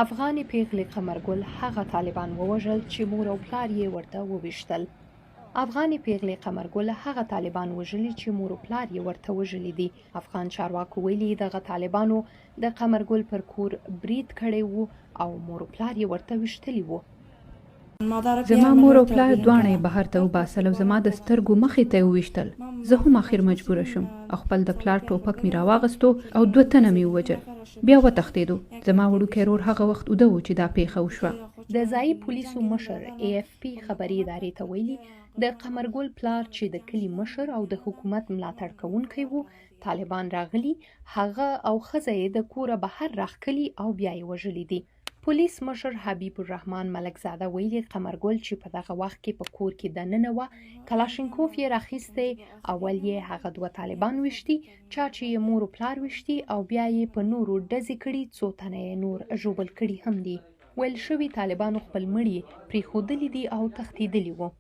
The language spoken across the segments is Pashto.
افغانې پیغلې قمرګل هغه طالبان ووژل چې مور او پلار یې ورته وویشتل. افغانې پیغلې قمرګل هغه طالبان وژلي چې مور او پلار یې ورته وژلي دي. افغان چارواکو ویلي دغه طالبانو د قمرګل پر کور برید کړی و او مور او پلار یې ورته ویشتلي وو. زما مور او پلار دواړه یې بهر ته وباسل او زما د سترګو مخې ته یې وویشتل. زه هم اخر مجبوره شوم او خپل د پلار ټوپک مې راواغستو او 2 تنه مې ووژل. بیا وتښتېدو. زما وړوکی ورور هغه وخت اوده و چې دا پیښه وشوه. د ځایي پولیسو مشر AFP خبري ادارې ته ویلي د قمرګل پلار چې د کلي مشر او د حکومت ملاتړ کوونکی و، طالبان راغلي، هغه او ښځه یې د کوره بهر راښکلي او بیا یې وژلي دي. پولیس مشر حبیب الرحمن ملکزاده ویلي قمرګل چې په دغه وخت کې په کور کې دننه وه، کلاشینکوف یې راخیستی. اول یې هغه 2 طالبان ویشتي، چا چې یې مور او پلار ویشتي او بیا یې په نورو ډزې کړي. 2 تنه یې نور ژوبل کړي هم دي. ویل شوي طالبانو خپل مړي پرېښودلي دي او تښتېدلي وو.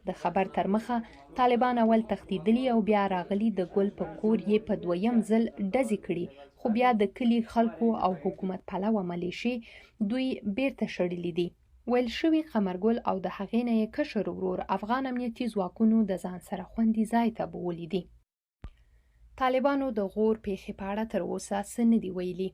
د خبر تر مخه طالبان اول تښتېدلي او بیا راغلي. د ګل په کور یې په 2یم ځل ډزې کړي، خو بیا د کلي خلکو او حکومت پلوه ملیشې دوی بیرته شړلي دي. ویل شوي قمرګل او د هغې نه یې کشر ورور افغان امنیتي ځواکونو د ځان سره خوندي ځای ته بوولي دي. طالبانو د غور پیښې په اړه تر اوسه څه نه دي ویلي.